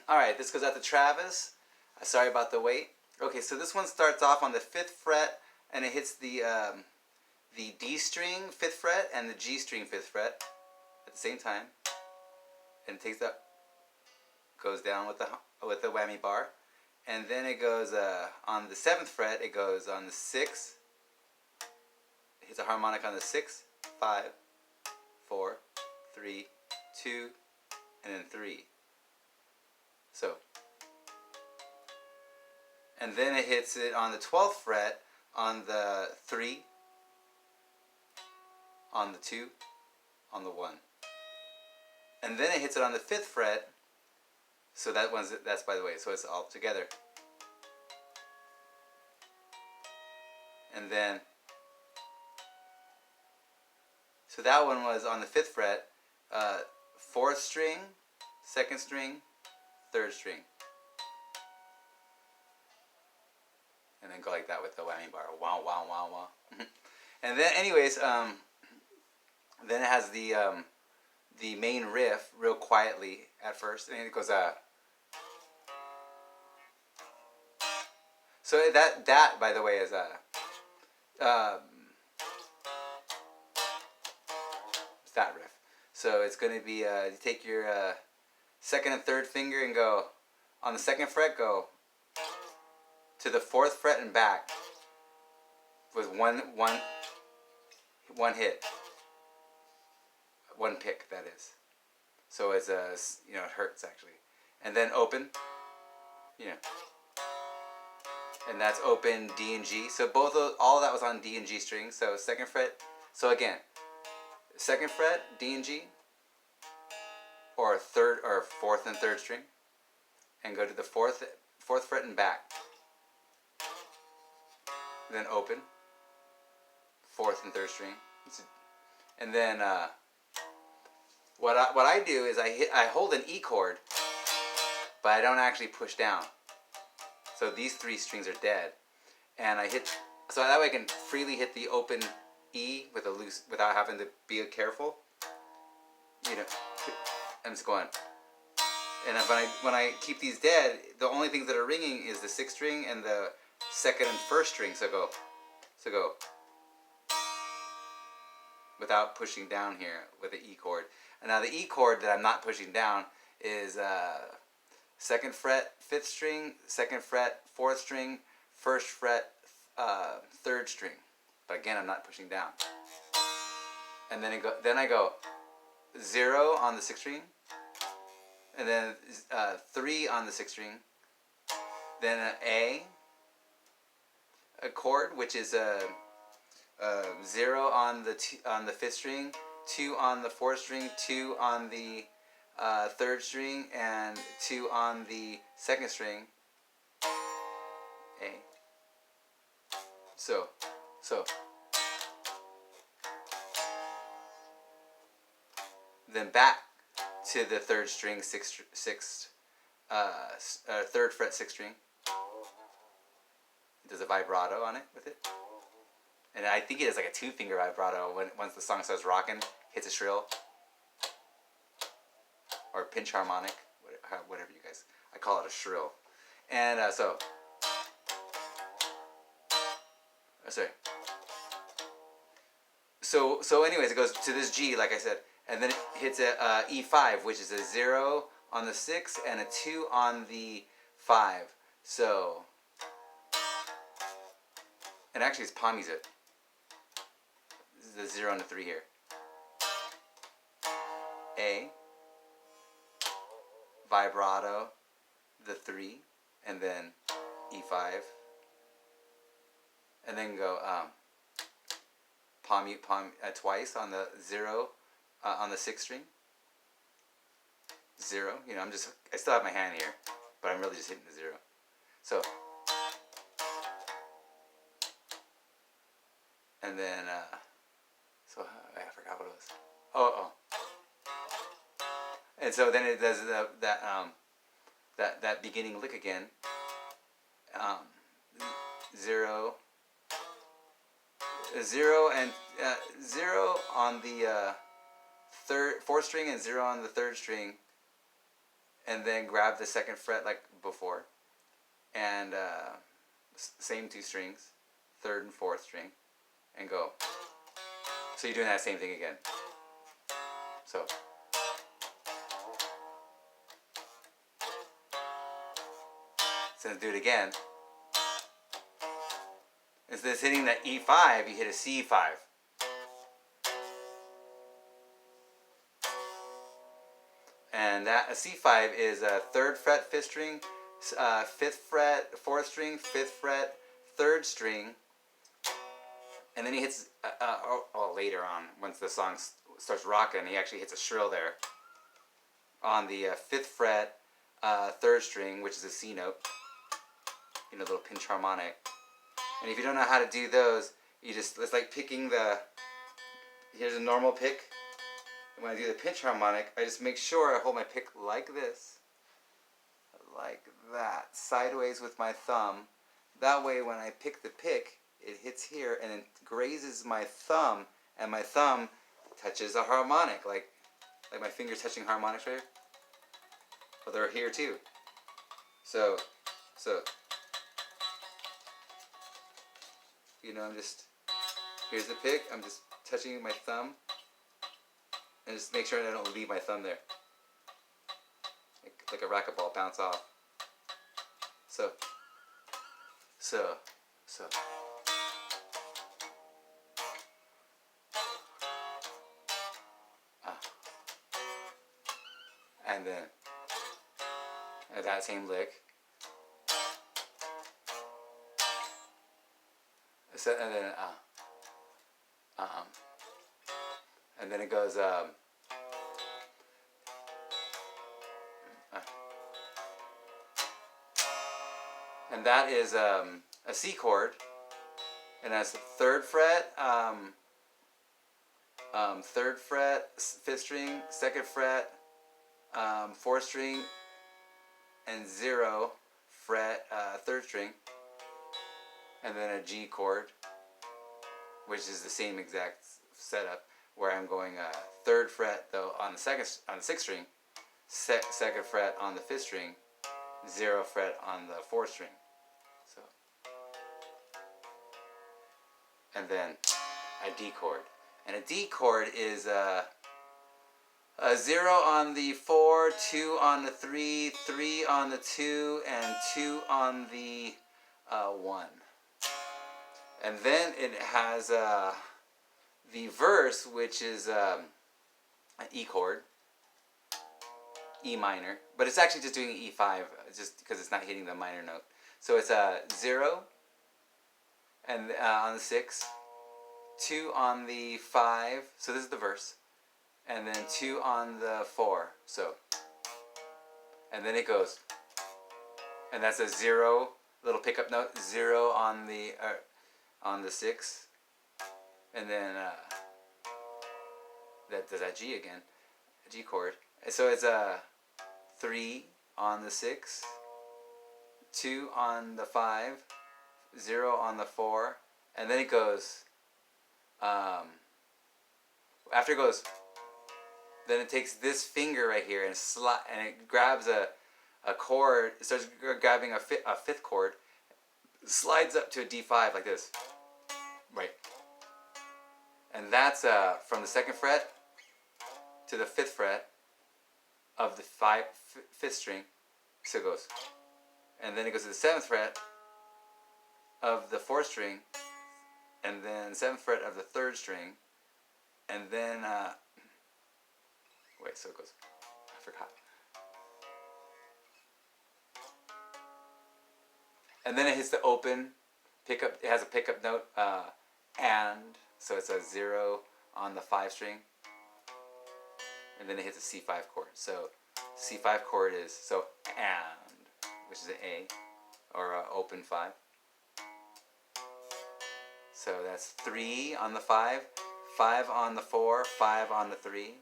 Alright, this goes out to Travis. Sorry about the wait. Okay, so this one starts off on the 5th fret, and it hits the D string 5th fret and the G string 5th fret at the same time, and it takes that, goes down with the whammy bar, and then it goes on the 7th fret. It goes on the 6th. It hits a harmonic on the 6th, 5, 4, 3, 2, and then 3. So, and then it hits it on the 12th fret on the 3, on the 2, on the 1. And then it hits it on the 5th fret. So that's by the way, so it's all together. And then, so that one was on the 5th fret, 4th string, 2nd string, 3rd string. And then go like that with the whammy bar. Wow, wow, wow, wow. And then anyways, then it has the main riff real quietly at first. And it goes, so that by the way is it's that riff. So it's going to be, you take your 2nd and 3rd finger and go, on the 2nd fret, go to the 4th fret and back with one hit, one pick, that is. So it's it hurts actually. And then open, and that's open D and G. So all of that was on D and G strings. So 2nd fret. So again, 2nd fret D and G, or 3rd or 4th and 3rd string, and go to the 4th fret and back. Then open 4th and 3rd string, and then what I do is I hold an E chord, but I don't actually push down. So these 3 strings are dead, and I hit, so that way I can freely hit the open E with a loose, without having to be careful. I'm just going. And when I keep these dead, the only things that are ringing is the 6th string and the 2nd and 1st string. So go. Without pushing down here with the E chord. And now the E chord that I'm not pushing down is 2nd fret 5th string, 2nd fret 4th string, 1st fret 3rd string. But again, I'm not pushing down. And then I go 0 on the 6th string, and then 3 on the 6th string, then an a chord, which is a 0 on the 5th string, 2 on the 4th string, 2 on the 3rd string, and 2 on the 2nd string. A. So. Then back to the 3rd string, 3rd fret 6th string. It does a vibrato on it with it, and I think it has like a 2-finger vibrato once the song starts rocking. Hits a shrill or pinch harmonic, whatever you guys. I call it a shrill, and So anyways, it goes to this G, like I said, and then it hits a E5, which is a 0 on the 6 and a 2 on the 5. So, and actually it's palm music. This is the 0 and the 3 here. A, vibrato, the 3, and then E5, and then go palm twice on the 0 on the 6th string. 0. I still have my hand here, but I'm really just hitting the 0. So, and then I forgot what it was. Oh. And so then it does that beginning lick again. 0 and 0 on the 4th string and 0 on the 3rd string, and then grab the second fret like before, and same two strings, third and fourth string, and go. So you're doing that same thing again. So. So let's do it again. Instead of hitting that E5, you hit a C5. And that a C5 is a third fret, fifth string, fifth fret, fourth string, fifth fret, third string, and then he hits later on, once the song starts rocking, he actually hits a shrill there on the fifth fret, third string, which is a C note, a little pinch harmonic. And if you don't know how to do those, it's like picking here's a normal pick. And when I do the pinch harmonic, I just make sure I hold my pick like this, like that, sideways with my thumb. That way when I pick the pick, it hits here and it grazes my thumb, and my thumb touches a harmonic, like my fingers touching harmonics right here. Well, they're here too. So, here's the pick, I'm just touching my thumb, and just make sure I don't leave my thumb there. Like a racquetball, bounce off. So. And then, at that same lick. So, and then it goes and that is a C chord, and that's the third fret, fifth string, second fret, fourth string, and 0 fret, third string, and then a G chord, which is the same exact setup, where I'm going third fret though on the sixth string, second fret on the fifth string, 0 fret on the fourth string. So, and then a D chord, and a D chord is a 0 on the 4, 2 on the 3, 3 on the 2, and 2 on the 1. And then it has the verse, which is an E chord, E minor, but it's actually just doing E5, just because it's not hitting the minor note. So it's a 0 and on the 6, 2 on the 5, so this is the verse, and then 2 on the 4, so, and then it goes, and that's a 0 little pickup note, 0 on the 6, and then that G again, a G chord. And so it's a 3 on the 6, 2 on the 5, 0 on the 4, and then it goes, after it goes, then it takes this finger right here and it grabs a chord, it starts grabbing a fifth chord, slides up to a D5 like this, right, and that's from the second fret to the fifth fret of the fifth string, so it goes, and then it goes to the seventh fret of the fourth string, and then seventh fret of the third string, and then so it goes, I forgot. And then it hits the open pickup. It has a pickup note, and so it's a 0 on the 5 string, and then it hits a C5 chord. So C5 chord is and, which is an A, or an open 5. So that's 3 on the 5, 5 on the 4, 5 on the 3,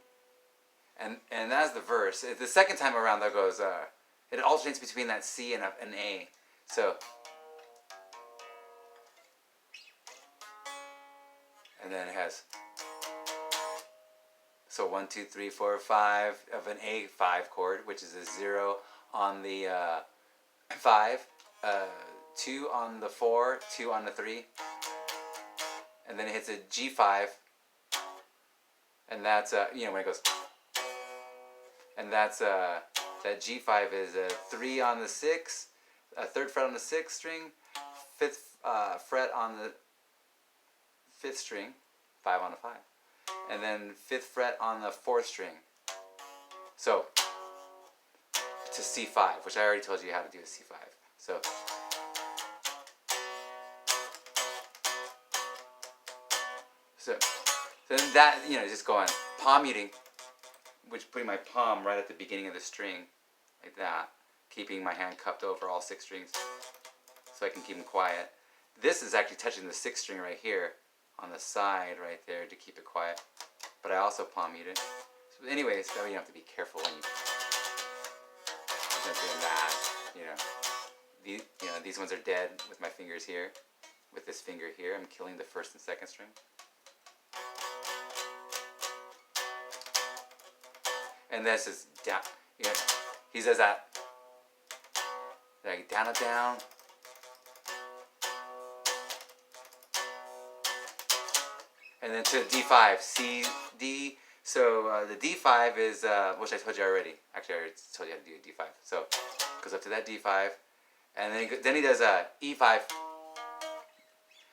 and that's the verse. The second time around, there goes it alternates between that C and an A. So, and then it has, So 1, 2, 3, 4, 5 of an A5 chord, which is a 0 on the 5, 2 on the 4, 2 on the 3, and then it hits a G5, and that's when it goes, and that's that G5 is a 3 on the 6, a 3rd fret on the 6th string, 5th fret on the 5th string, 5 on the 5, and then 5th fret on the 4th string. So to C5, which I already told you how to do a C5. So then that, just going palm muting, which putting my palm right at the beginning of the string, like that, keeping my hand cupped over all 6 strings, so I can keep them quiet. This is actually touching the 6th string right here, on the side right there to keep it quiet, but I also palm mute it. So anyways, that way you have to be careful when you're doing that. These ones are dead with my fingers here. With this finger here, I'm killing the 1st and 2nd string. And this is down. He says that. Like down, up, down. And then to D5, C, D. So the D5 is, which I told you already. Actually, I already told you how to do a D5. So goes up to that D5, and then he does a E5,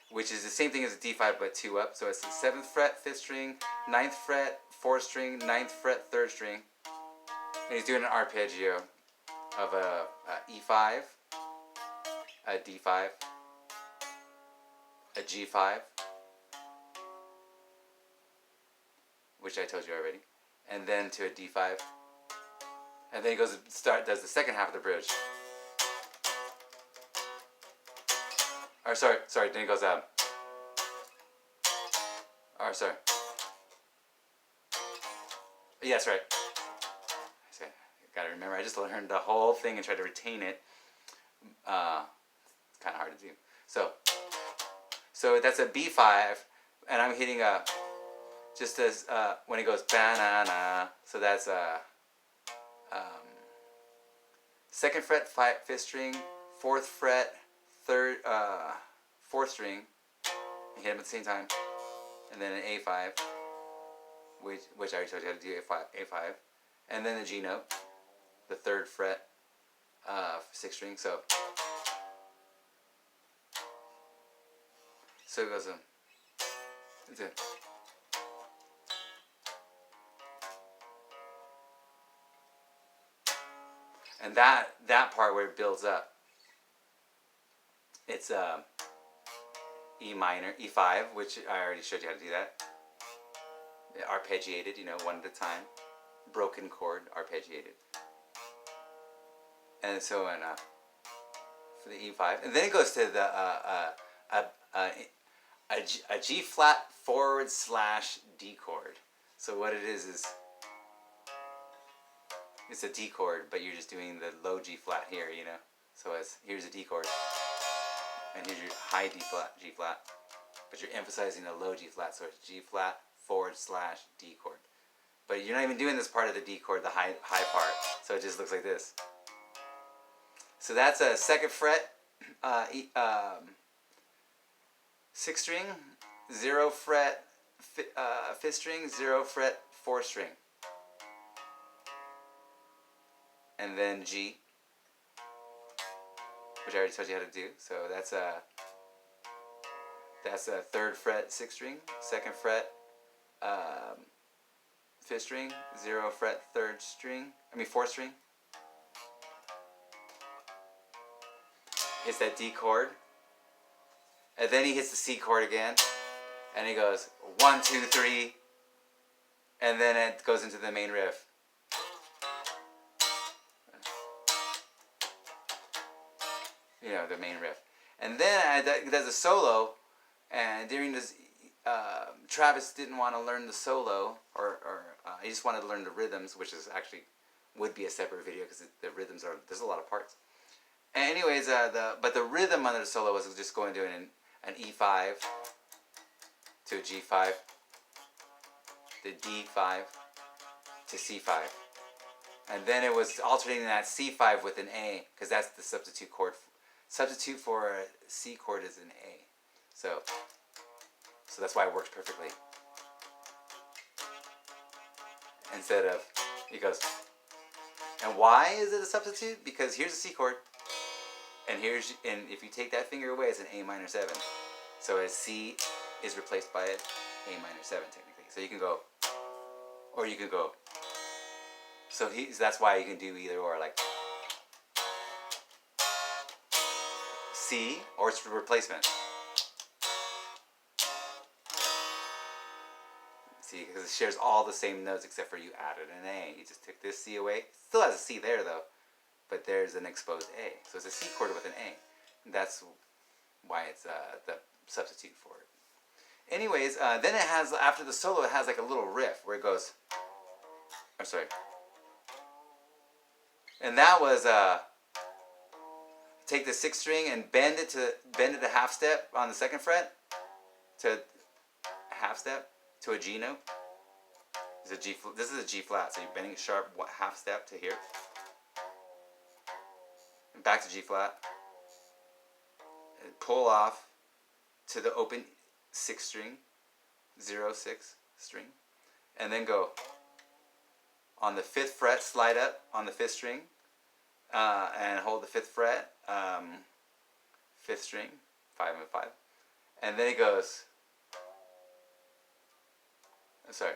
which is the same thing as a D5 but 2 up. So it's the 7th fret, 5th string, 9th fret, 4th string, 9th fret, 3rd string. And he's doing an arpeggio of a E5, a D5, a G5, which I told you already, and then to a D5, and then he goes does the second half of the bridge. Or sorry, then he goes sorry. Yes, right. Gotta remember, I just learned the whole thing and tried to retain it. It's kind of hard to do. So that's a B5, and I'm hitting just as when it goes banana. So that's a 2nd fret, 5th string, 4th fret, 3rd, 4th string. You hit them at the same time, and then an A5, which I already told you how to do A5, and then the G note, the 3rd fret, 6th string. So it goes and that part where it builds up, it's E minor, E5, which I already showed you how to do that. Arpeggiated, one at a time. Broken chord, arpeggiated. And so for the E5, and then it goes to the a G flat / D chord. So what it is it's a D chord, but you're just doing the low G flat here, So here's a D chord, and here's your high G flat, but you're emphasizing the low G flat, so it's G flat / D chord. But you're not even doing this part of the D chord, the high part, so it just looks like this. So that's a 2nd fret, 6th string, 0 fret, 5th string, 0 fret, 4th string, and then G, which I already told you how to do. So that's a 3rd fret, 6th string, 2nd fret, 5th string, 0 fret, 4th string. Hits that D chord, and then he hits the C chord again, and he goes 1, 2, 3, and then it goes into the main riff. The main riff, and then there's a solo, and during this, Travis didn't want to learn the solo, or he just wanted to learn the rhythms, which is actually would be a separate video because the rhythms there's a lot of parts. And anyways, but the rhythm under the solo was just going to an E5 to a G5, the D5, to C5. And then it was alternating that C5 with an A, because that's the substitute chord. Substitute for a C chord is an A. So that's why it works perfectly. Instead of, it goes, and why is it a substitute? Because here's a C chord, and if you take that finger away, it's an A minor 7. So a C is replaced by an A minor 7 technically. So you can go, or you can go. So that's why you can do either or, like C, or it's replacement. See, because it shares all the same notes except for you added an A. You just took this C away. It still has a C there though, but there's an exposed A. So it's a C chord with an A. And that's why it's the substitute for it. Anyways, then it has, after the solo, it has like a little riff where it goes, I'm sorry. And that was, take the 6th string and bend it a half step on the 2nd fret to a half step to a G note. This is a G flat, so you're bending it sharp half step to here. And back to G flat. And pull off to the open 6th string, 0, 6 string. And then go on the 5th fret, slide up on the 5th string, and hold the 5th fret, 5th string, 5 and 5. And then it goes, sorry.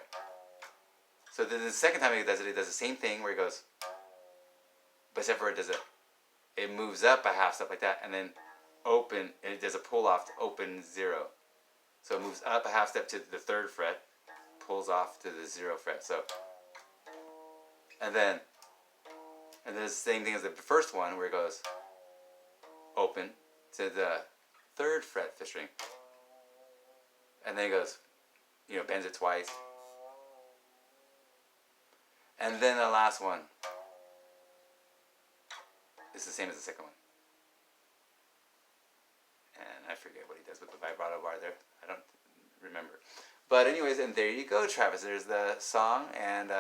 So then the second time it does the same thing where it goes, but except for it moves up a half step like that, and then open, and it does a pull off to open 0. So it moves up a half step to the 3rd fret, pulls off to the 0 fret. So, and then the same thing as the first one where it goes open to the 3rd fret 5th string, and then it goes, bends it twice. And then the last one is the same as the second one. And I forget what he does with the vibrato bar there. I don't remember. But anyways, and there you go, Travis. There's the song, and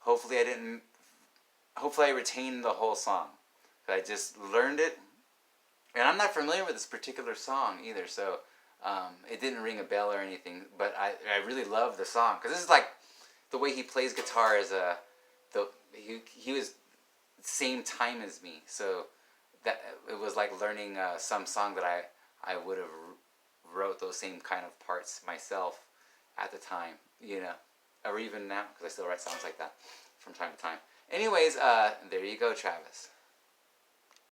hopefully I retained the whole song. I just learned it, and I'm not familiar with this particular song either, so it didn't ring a bell or anything. But I really love the song, because this is like the way he plays guitar is he was the same time as me, so that it was like learning some song that I would have wrote those same kind of parts myself at the time, or even now, because I still write songs like that from time to time. Anyways, there you go, Travis.